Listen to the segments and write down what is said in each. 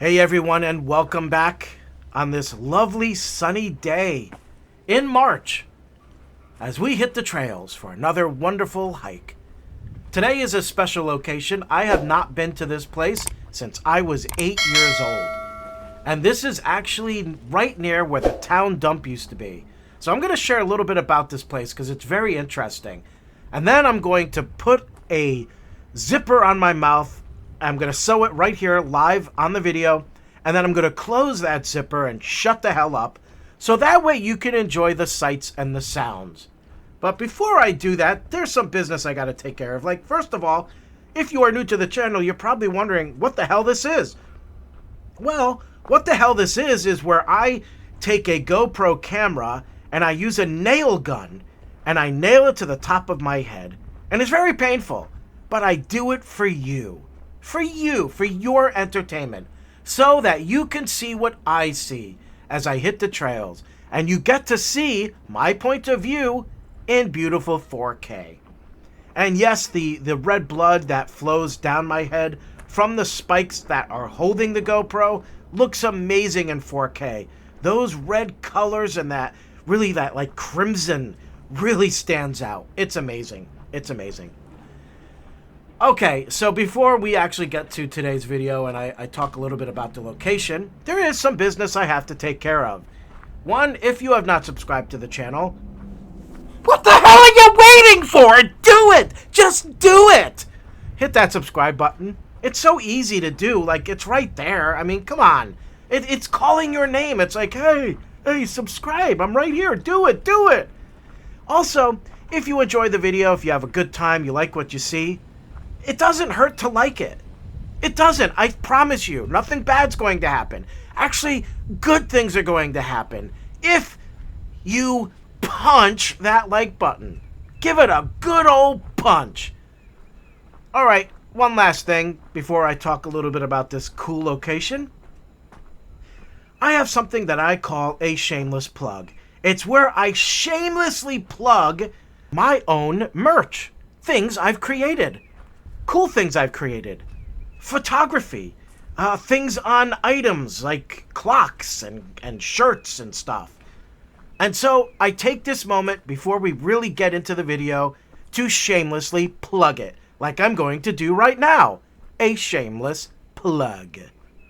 Hey everyone, and welcome back on this lovely sunny day in March as we hit the trails for another wonderful hike. Today is a special location. I have not been to this place since I was 8 years old. And this is actually right near where the town dump used to be. So I'm going to share a little bit about this place because it's very interesting. And then I'm going to put a zipper on my mouth. I'm going to sew it right here live on the video. And then I'm going to close that zipper and shut the hell up. So that way you can enjoy the sights and the sounds. But before I do that, there's some business I got to take care of. Like, first of all, if you are new to the channel, you're probably wondering what the hell this is. Well, what the hell this is where I take a GoPro camera and I use a nail gun and I nail it to the top of my head. And it's very painful, but I do it for you. For you, for your entertainment. So that you can see what I see as I hit the trails. And you get to see my point of view in beautiful 4K. And yes, the red blood that flows down my head from the spikes that are holding the GoPro looks amazing in 4K. Those red colors and that like crimson really stands out. It's amazing. It's amazing. Okay, so before we actually get to today's video and I talk a little bit about the location, there is some business I have to take care of. One, if you have not subscribed to the channel, what the hell are you waiting for? Do it! Just do it! Hit that subscribe button. It's so easy to do. Like, it's right there. I mean, come on. It's calling your name. It's like, hey, subscribe. I'm right here. Do it. Do it. Also, if you enjoy the video, if you have a good time, you like what you see, it doesn't hurt to like it. It doesn't. I promise you. Nothing bad's going to happen. Actually, good things are going to happen if you punch that like button. Give it a good old punch. All right, one last thing before I talk a little bit about this cool location. I have something that I call a shameless plug. It's where I shamelessly plug my own merch. Things I've created. Cool things I've created. Photography. Things on items like clocks and shirts and stuff. And so I take this moment before we really get into the video to shamelessly plug it. Like I'm going to do right now. A shameless plug.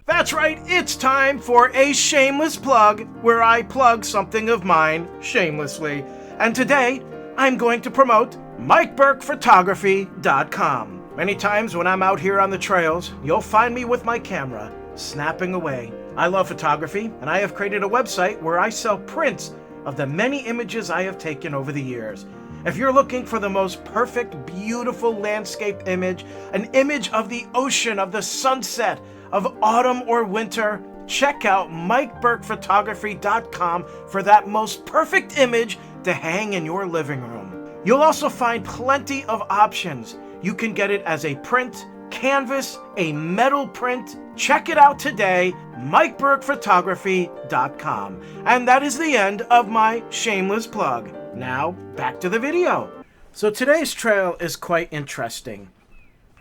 That's right, it's time for a shameless plug where I plug something of mine shamelessly. And today, I'm going to promote MikeBurkePhotography.com. Many times when I'm out here on the trails, you'll find me with my camera, snapping away. I love photography, and I have created a website where I sell prints of the many images I have taken over the years. If you're looking for the most perfect, beautiful landscape image, an image of the ocean, of the sunset, of autumn or winter, check out MikeBurkePhotography.com for that most perfect image to hang in your living room. You'll also find plenty of options. You can get it as a print, canvas, a metal print. Check it out today, MikeBurkePhotography.com. And that is the end of my shameless plug. Now, back to the video. So today's trail is quite interesting.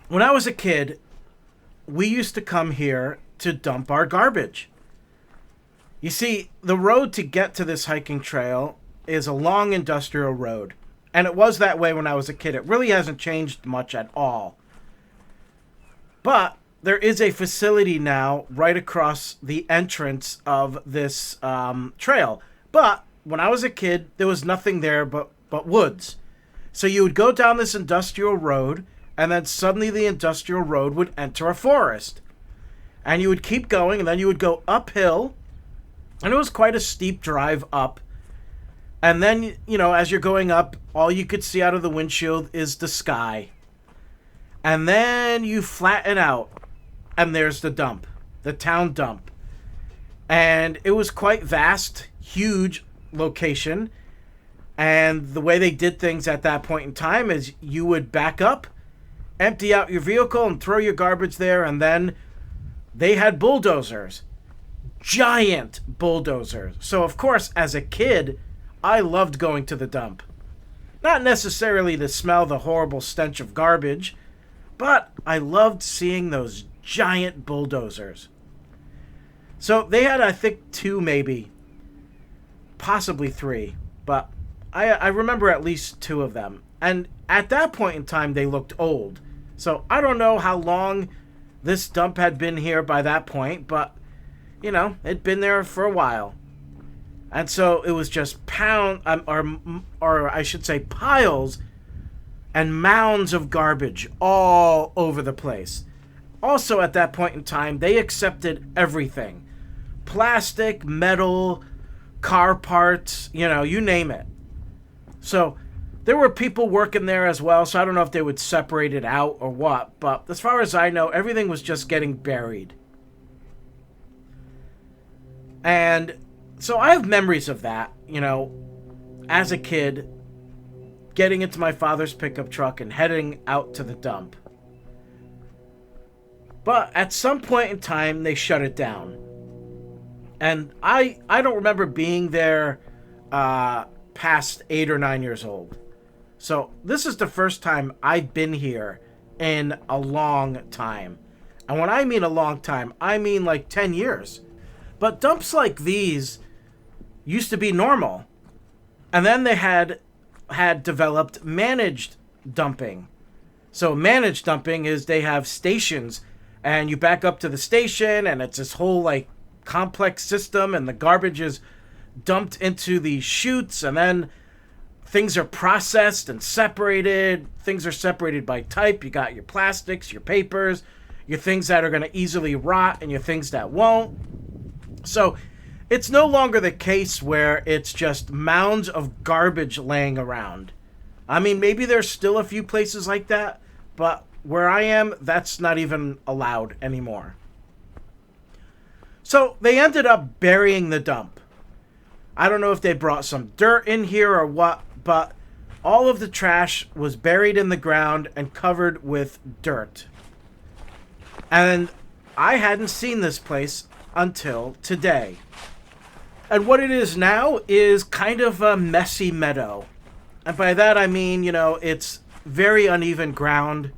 When I was a kid, we used to come here to dump our garbage. You see, the road to get to this hiking trail is a long industrial road. And it was that way when I was a kid. It really hasn't changed much at all. But there is a facility now right across the entrance of this trail. But when I was a kid, there was nothing there but woods. So you would go down this industrial road, and then suddenly the industrial road would enter a forest. And you would keep going, and then you would go uphill. And it was quite a steep drive up. And then, you know, as you're going up, all you could see out of the windshield is the sky. And then you flatten out, and there's the dump, the town dump. And it was quite vast, huge location. And the way they did things at that point in time is you would back up, empty out your vehicle, and throw your garbage there. And then they had bulldozers, giant bulldozers. So, of course, as a kid, I loved going to the dump. Not necessarily to smell the horrible stench of garbage, but I loved seeing those giant bulldozers. So they had, I think, 2 maybe, possibly 3, but I remember at least 2 of them. And at that point in time, they looked old. So I don't know how long this dump had been here by that point, but, you know, it'd been there for a while. And so it was just or I should say piles and mounds of garbage all over the place. Also at that point in time, they accepted everything. Plastic, metal, car parts, you know, you name it. So there were people working there as well, so I don't know if they would separate it out or what, but as far as I know, everything was just getting buried. And so I have memories of that, you know, as a kid, getting into my father's pickup truck and heading out to the dump. But at some point in time, they shut it down. And I don't remember being there past 8 or 9 years old. So this is the first time I've been here in a long time. And when I mean a long time, I mean like 10 years. But dumps like these used to be normal. And then they had developed managed dumping. So managed dumping is they have stations, and you back up to the station, and it's this whole like complex system, and the garbage is dumped into the chutes, and then things are processed and separated. Things are separated by type. You got your plastics, your papers, your things that are going to easily rot, and your things that won't. So it's no longer the case where it's just mounds of garbage laying around. I mean, maybe there's still a few places like that, but where I am, that's not even allowed anymore. So they ended up burying the dump. I don't know if they brought some dirt in here or what, but all of the trash was buried in the ground and covered with dirt. And I hadn't seen this place until today. And what it is now is kind of a messy meadow. And by that I mean, you know, it's very uneven ground,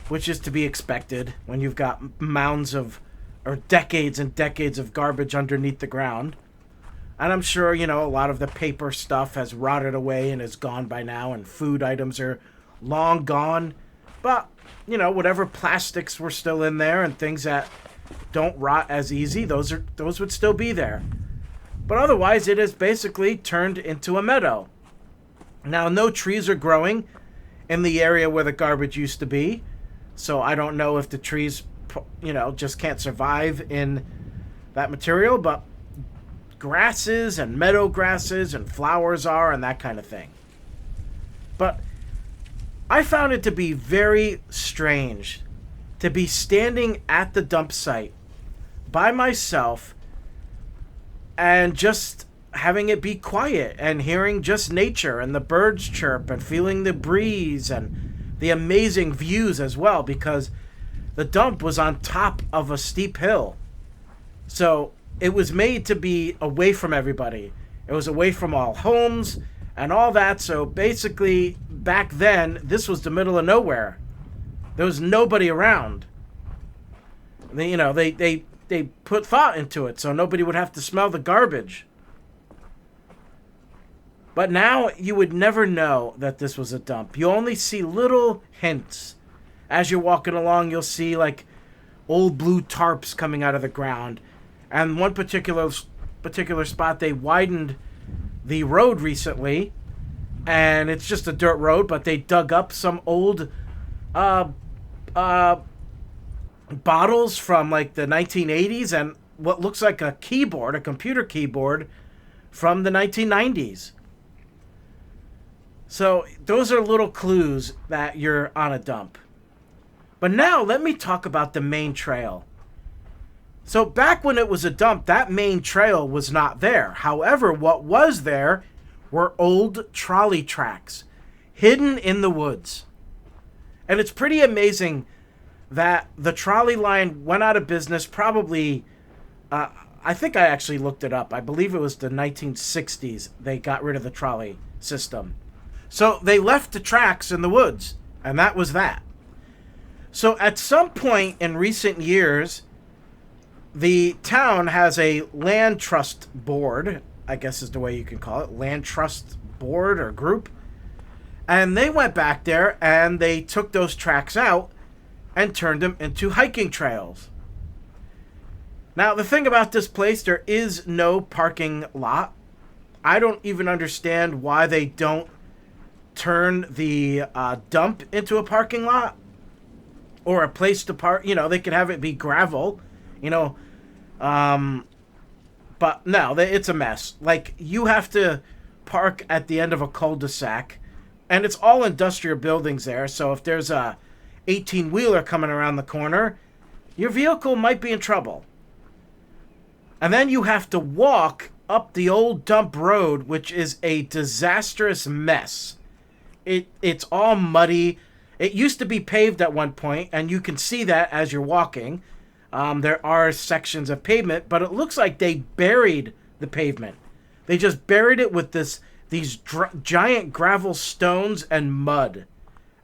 which is to be expected when you've got mounds of, or decades and decades of garbage underneath the ground. And I'm sure, you know, a lot of the paper stuff has rotted away and is gone by now, and food items are long gone. But, you know, whatever plastics were still in there and things that don't rot as easy, those would still be there. But otherwise, it has basically turned into a meadow. Now, no trees are growing in the area where the garbage used to be. So I don't know if the trees, you know, just can't survive in that material. But grasses and meadow grasses and flowers are, and that kind of thing. But I found it to be very strange to be standing at the dump site by myself and just having it be quiet and hearing just nature and the birds chirp and feeling the breeze and the amazing views as well, because the dump was on top of a steep hill. So it was made to be away from everybody. It was away from all homes and all that. So basically, back then, this was the middle of nowhere. There was nobody around. They put thought into it so nobody would have to smell the garbage. But now you would never know that this was a dump. You only see little hints. As you're walking along, you'll see like old blue tarps coming out of the ground. And one particular spot, they widened the road recently, and it's just a dirt road, but they dug up some old bottles from like the 1980s and what looks like a keyboard, a computer keyboard from the 1990s. So those are little clues that you're on a dump. But now let me talk about the main trail. So back when it was a dump, that main trail was not there. However, what was there were old trolley tracks hidden in the woods. And it's pretty amazing that the trolley line went out of business probably, I think I actually looked it up. I believe it was the 1960s they got rid of the trolley system. So they left the tracks in the woods, and that was that. So at some point in recent years, the town has a land trust board, I guess is the way you can call it, land trust board or group. And they went back there and they took those tracks out and turned them into hiking trails. Now, the thing about this place, there is no parking lot. I don't even understand why they don't turn the dump into a parking lot or a place to park. You know, they could have it be gravel, you know. But no, it's a mess. Like, you have to park at the end of a cul-de-sac, and it's all industrial buildings there. So if there's a 18-wheeler coming around the corner, your vehicle might be in trouble. And then you have to walk up the old dump road, which is a disastrous mess. It's all muddy. It used to be paved at one point, and you can see that as you're walking. There are sections of pavement, but it looks like they buried the pavement. They just buried it with these giant gravel stones and mud.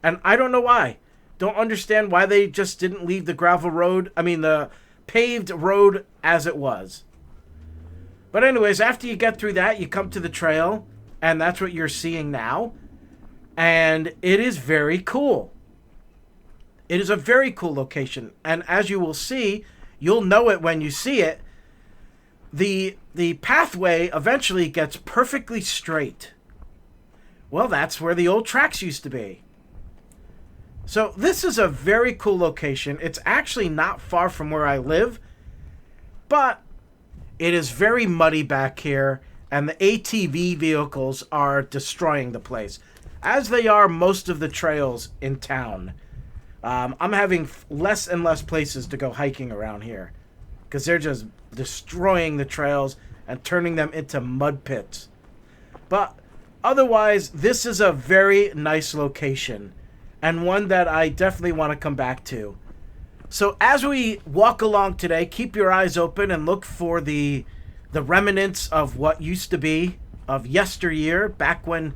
And I don't know why. Don't understand why they just didn't leave the the paved road as it was. But anyways, after you get through that, you come to the trail, and that's what you're seeing now. And it is very cool. It is a very cool location. And as you will see, you'll know it when you see it, the pathway eventually gets perfectly straight. Well, that's where the old tracks used to be. So this is a very cool location. It's actually not far from where I live, but it is very muddy back here, and the ATV vehicles are destroying the place, as they are most of the trails in town. I'm having less and less places to go hiking around here, because they're just destroying the trails and turning them into mud pits. But otherwise, this is a very nice location, and one that I definitely want to come back to. So as we walk along today, keep your eyes open and look for the remnants of what used to be, of yesteryear, back when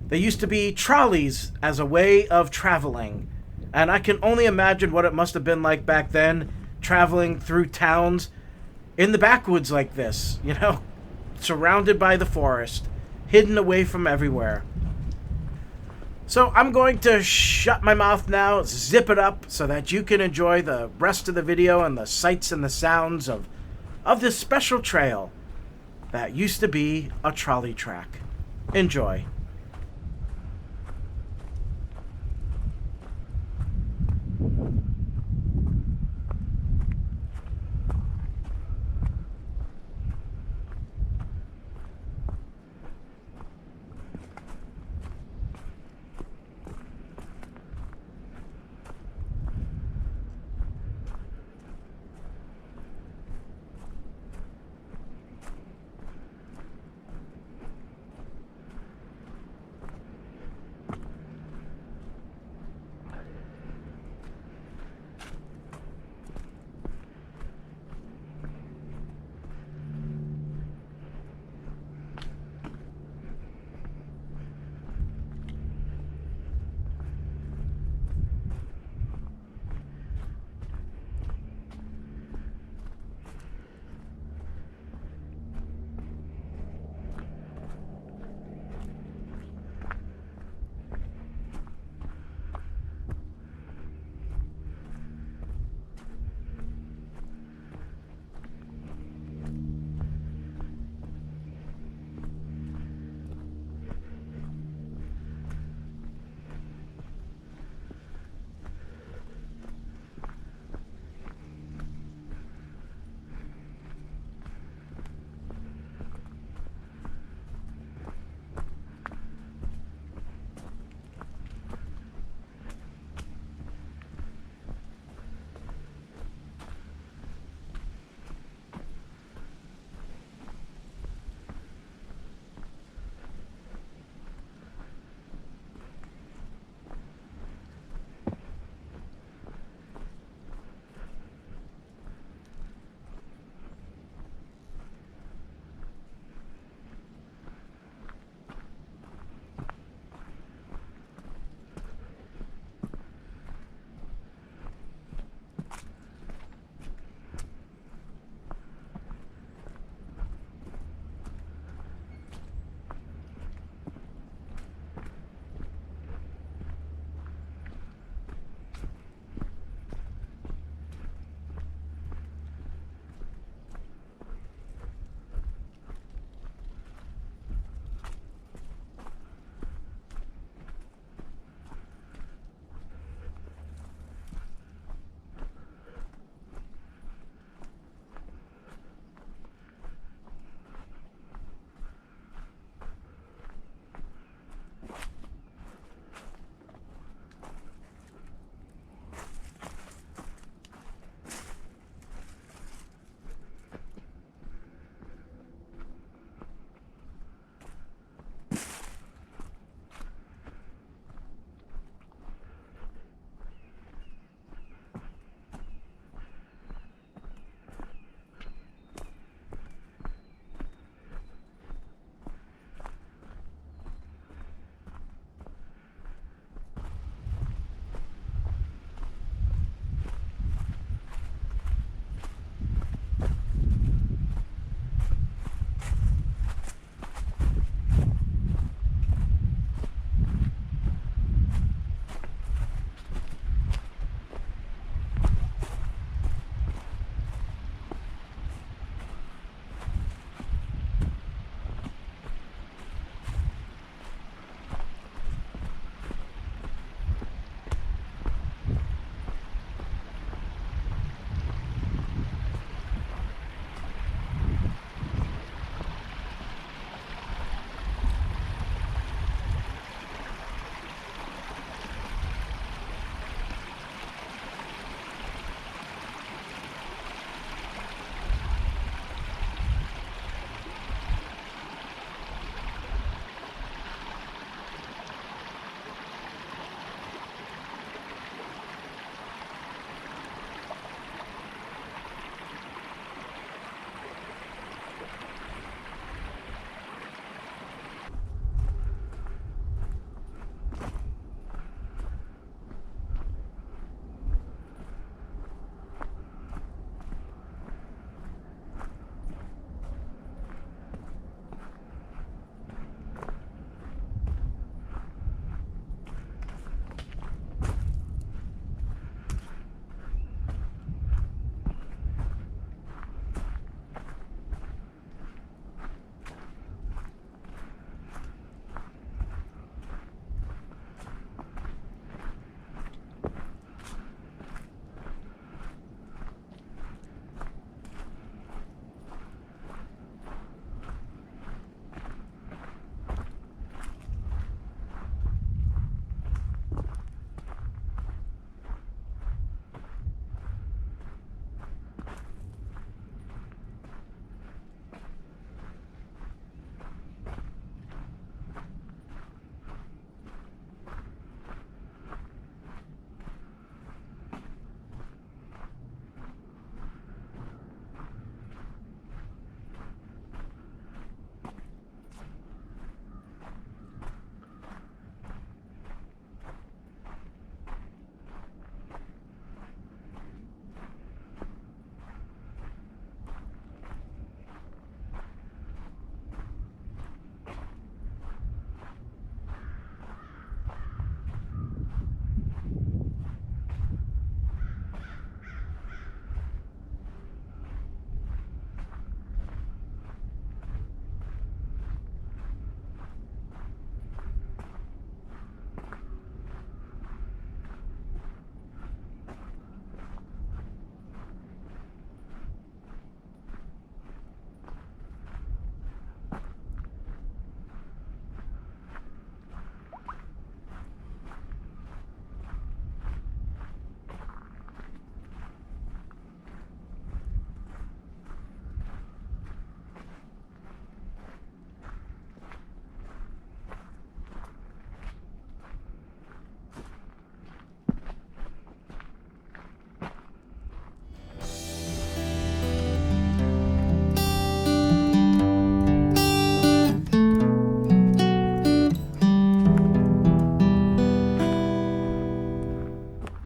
there used to be trolleys as a way of traveling. And I can only imagine what it must have been like back then, traveling through towns in the backwoods like this, you know, surrounded by the forest, hidden away from everywhere. So I'm going to shut my mouth now, zip it up, so that you can enjoy the rest of the video and the sights and the sounds of this special trail that used to be a trolley track. Enjoy.